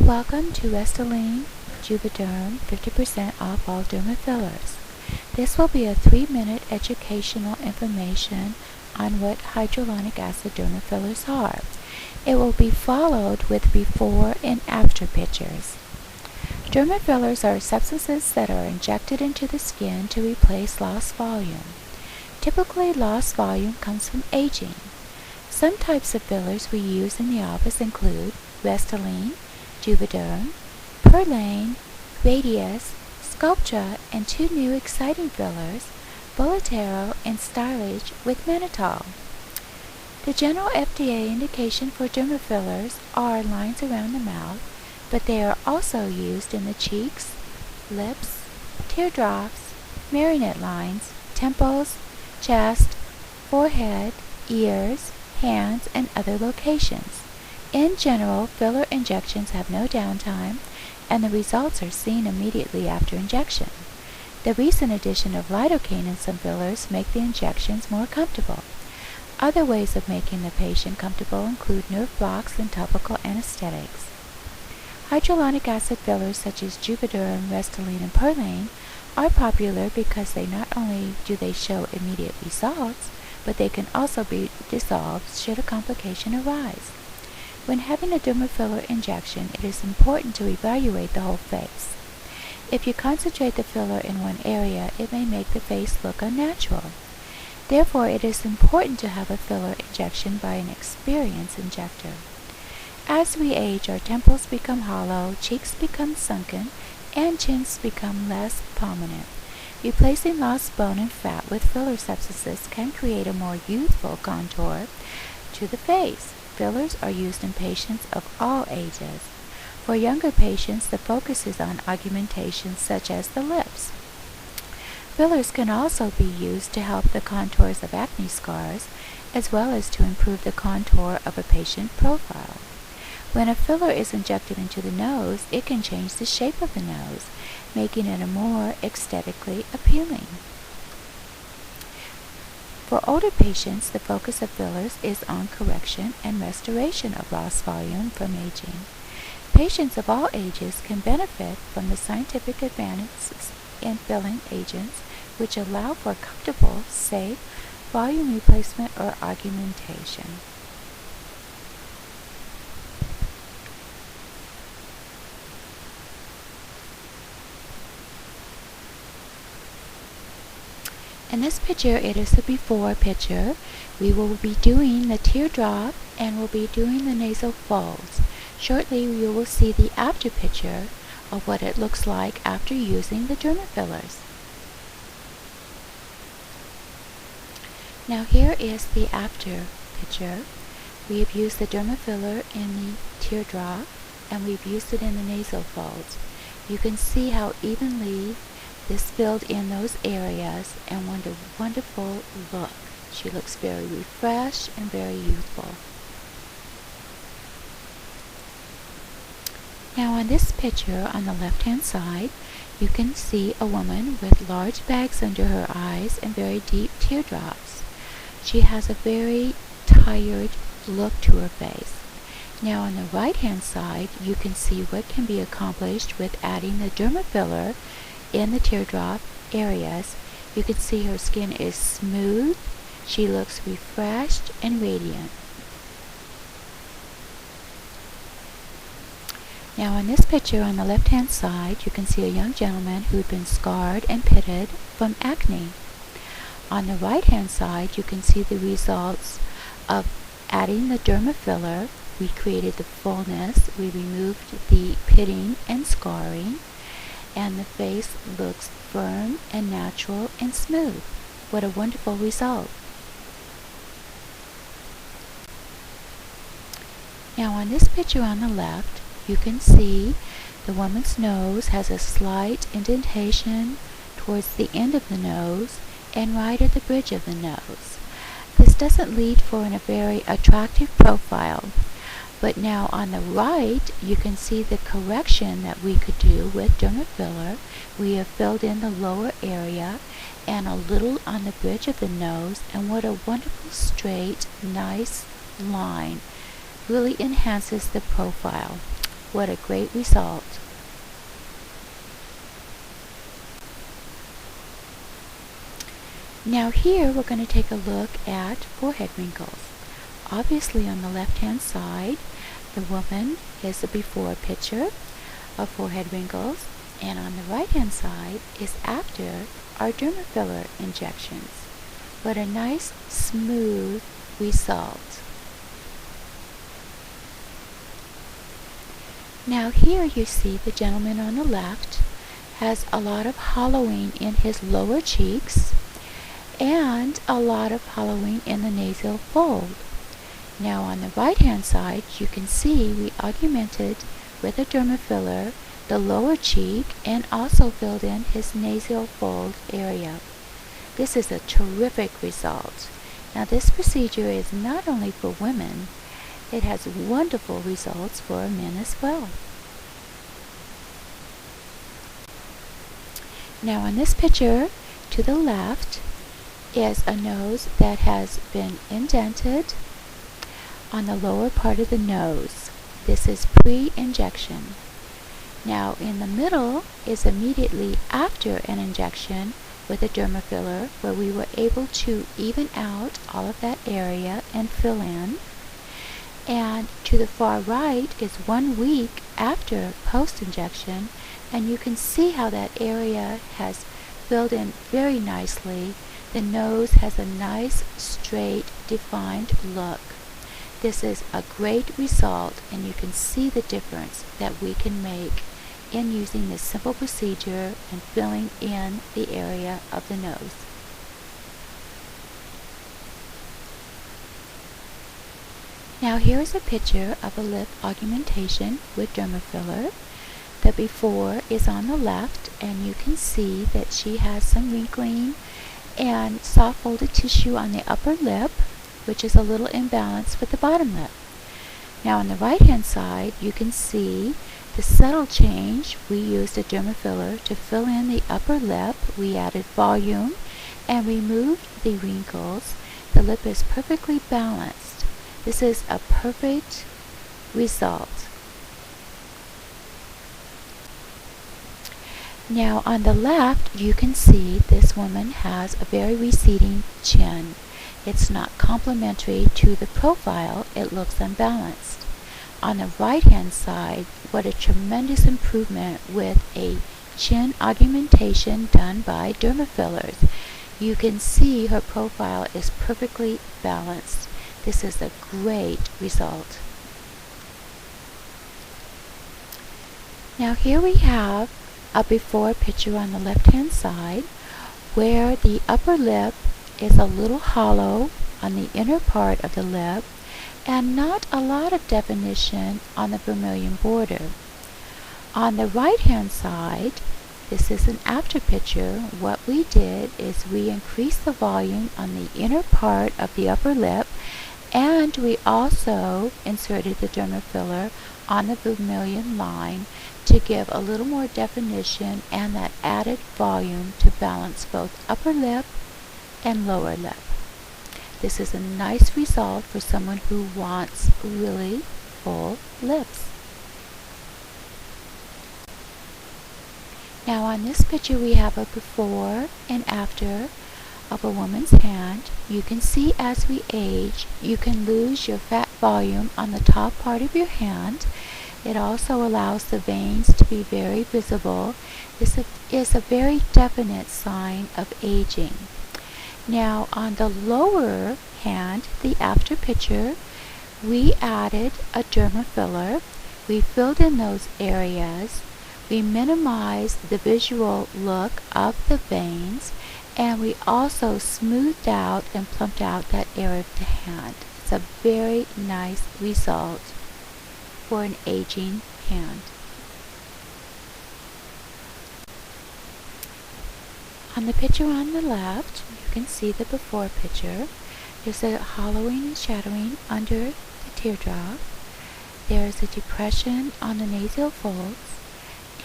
Welcome to Restylane Juvederm 50% off all dermal fillers. This will be a 3-minute educational information on what hyaluronic acid dermal fillers are. It will be followed with before and after pictures. Dermal fillers are substances that are injected into the skin to replace lost volume. Typically, lost volume comes from aging. Some types of fillers we use in the office include Restylane Juvederm, Perlane, Radius, Sculptra, and 2 new exciting fillers, Bolotero and Stylage with mannitol. The general FDA indication for dermal fillers are lines around the mouth, but they are also used in the cheeks, lips, teardrops, marionette lines, temples, chest, forehead, ears, hands, and other locations. In general, filler injections have no downtime, and the results are seen immediately after injection. The recent addition of lidocaine in some fillers make the injections more comfortable. Other ways of making the patient comfortable include nerve blocks and topical anesthetics. Hyaluronic acid fillers such as Juvederm, Restylane, and Perlane are popular because they not only do they show immediate results, but they can also be dissolved should a complication arise. When having a dermal filler injection, it is important to evaluate the whole face. If you concentrate the filler in one area, it may make the face look unnatural. Therefore, it is important to have a filler injection by an experienced injector. As we age, our temples become hollow, cheeks become sunken, and chins become less prominent. Replacing lost bone and fat with filler substances can create a more youthful contour to the face. Fillers are used in patients of all ages. For younger patients, the focus is on augmentations such as the lips. Fillers can also be used to help the contours of acne scars, as well as to improve the contour of a patient profile. When a filler is injected into the nose, it can change the shape of the nose, making it a more aesthetically appealing. For older patients, the focus of fillers is on correction and restoration of lost volume from aging. Patients of all ages can benefit from the scientific advances in filling agents which allow for comfortable, safe volume replacement or augmentation. In this picture, it is the before picture. We will be doing the teardrop and we'll be doing the nasal folds. Shortly, you will see the after picture of what it looks like after using the dermal fillers. Now here is the after picture. We have used the dermal filler in the teardrop and we've used it in the nasal folds. You can see how evenly this filled in those areas and what a wonderful look. She looks very refreshed and very youthful. Now on this picture on the left hand side, you can see a woman with large bags under her eyes and very deep teardrops. She has a very tired look to her face. Now on the right hand side, you can see what can be accomplished with adding the dermal filler in the teardrop areas. You can see her skin is smooth. She looks refreshed and radiant. Now on this picture on the left hand side, you can see a young gentleman who'd been scarred and pitted from acne. On the right hand side, you can see the results of adding the dermal filler. We created the fullness, we removed the pitting and scarring, and the face looks firm and natural and smooth. What a wonderful result. Now on this picture on the left, you can see the woman's nose has a slight indentation towards the end of the nose and right at the bridge of the nose. This doesn't lead for a very attractive profile. But now on the right, you can see the correction that we could do with dermal filler. We have filled in the lower area and a little on the bridge of the nose, and what a wonderful straight, nice line. Really enhances the profile. What a great result. Now here we're going to take a look at forehead wrinkles. Obviously on the left-hand side, the woman is the before picture of forehead wrinkles, and on the right-hand side is after our dermal filler injections. What a nice, smooth result. Now here you see the gentleman on the left has a lot of hollowing in his lower cheeks and a lot of hollowing in the nasal fold. Now on the right hand side you can see we augmented with a dermal filler the lower cheek and also filled in his nasal fold area. This is a terrific result. Now this procedure is not only for women, it has wonderful results for men as well. Now on this picture to the left is a nose that has been indented on the lower part of the nose. This is pre-injection. Now in the middle is immediately after an injection with a dermal filler, where we were able to even out all of that area and fill in. And to the far right is 1 week after post-injection, and you can see how that area has filled in very nicely. The nose has a nice, straight, defined look. This is a great result, and you can see the difference that we can make in using this simple procedure and filling in the area of the nose. Now here is a picture of a lip augmentation with dermal filler. The before is on the left, and you can see that she has some wrinkling and soft folded tissue on the upper lip, which is a little imbalanced with the bottom lip. Now on the right hand side you can see the subtle change. We used a dermal filler to fill in the upper lip. We added volume and removed the wrinkles. The lip is perfectly balanced. This is a perfect result. Now on the left you can see this woman has a very receding chin. It's not complementary to the profile. It looks unbalanced. On the right hand side, what a tremendous improvement with a chin augmentation done by dermal fillers. You can see her profile is perfectly balanced. This is a great result. Now here we have a before picture on the left hand side, where the upper lip is a little hollow on the inner part of the lip and not a lot of definition on the vermilion border. On the right hand side, this is an after picture. What we did is we increased the volume on the inner part of the upper lip, and we also inserted the dermal filler on the vermilion line to give a little more definition and that added volume to balance both upper lip and lower lip. This is a nice result for someone who wants really full lips. Now on this picture we have a before and after of a woman's hand. You can see as we age, you can lose your fat volume on the top part of your hand. It also allows the veins to be very visible. This is a very definite sign of aging. Now on the lower hand, the after picture, we added a dermal filler. We filled in those areas. We minimized the visual look of the veins, and we also smoothed out and plumped out that area of the hand. It's a very nice result for an aging hand. On the picture on the left, you can see the before picture. There's a hollowing and shadowing under the teardrop. There is a depression on the nasal folds.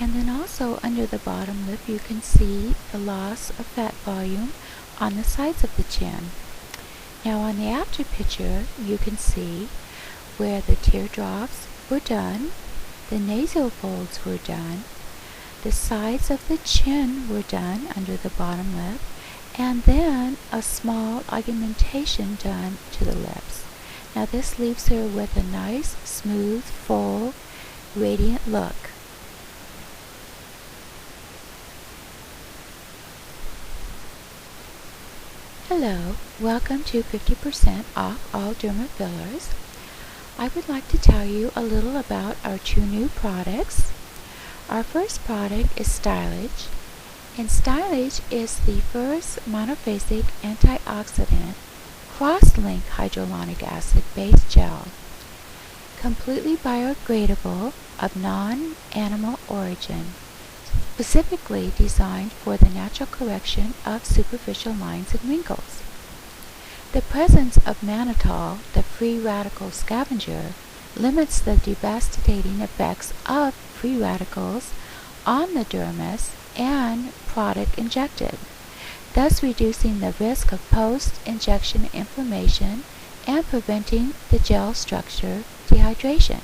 And then also under the bottom lip you can see the loss of fat volume on the sides of the chin. Now on the after picture you can see where the teardrops were done The nasal folds were done. The sides of the chin were done under the bottom lip, and then a small augmentation done to the lips. Now this leaves her with a nice, smooth, full, radiant look. Hello, welcome to 50% off all derma fillers. I would like to tell you a little about our two new products. Our first product is Stylage, and Stylage is the first monophasic antioxidant cross-link hydrolonic acid-based gel, completely biodegradable, of non-animal origin, specifically designed for the natural correction of superficial lines and wrinkles. The presence of mannitol, the free radical scavenger, limits the devastating effects of free radicals on the dermis and product injected, thus reducing the risk of post-injection inflammation and preventing the gel structure dehydration.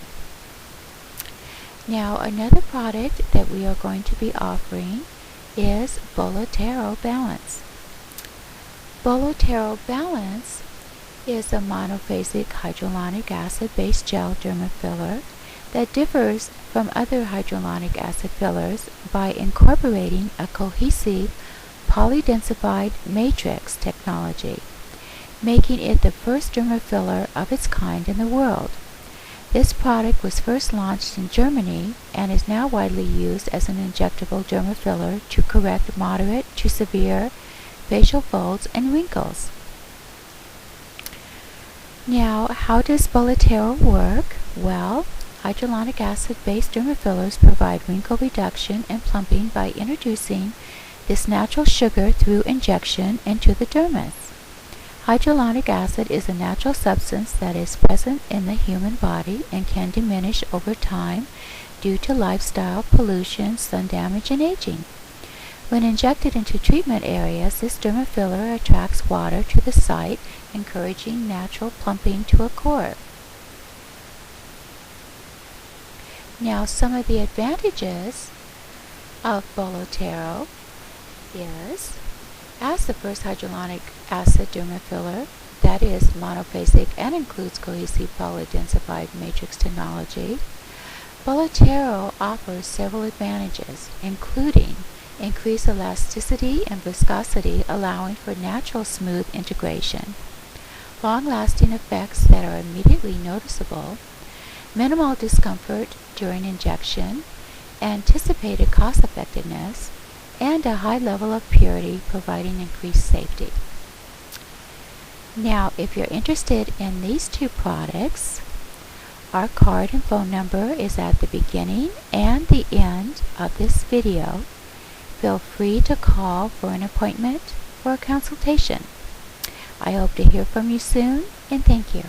Now, another product that we are going to be offering is Bolotero Balance. Bolotero Balance is a monophasic hydrolonic acid-based gel derma filler that differs from other hydrolonic acid fillers by incorporating a cohesive polydensified matrix technology, making it the first derma filler of its kind in the world. This product was first launched in Germany and is now widely used as an injectable derma filler to correct moderate to severe facial folds and wrinkles. Now, how does Bolotero work? Well, hydrolonic acid-based derma fillers provide wrinkle reduction and plumping by introducing this natural sugar through injection into the dermis. Hydrolonic acid is a natural substance that is present in the human body and can diminish over time due to lifestyle, pollution, sun damage, and aging. When injected into treatment areas, this derma filler attracts water to the site, encouraging natural plumping to occur. Now, some of the advantages of Bolotero is, as the first hydrolonic acid derma filler that is monophasic and includes cohesive polydensified matrix technology, Bolotero offers several advantages, including increased elasticity and viscosity, allowing for natural smooth integration, long-lasting effects that are immediately noticeable, minimal discomfort during injection, anticipated cost-effectiveness, and a high level of purity, providing increased safety. Now, if you're interested in these two products, our card and phone number is at the beginning and the end of this video. Feel free to call for an appointment or a consultation. I hope to hear from you soon, and thank you.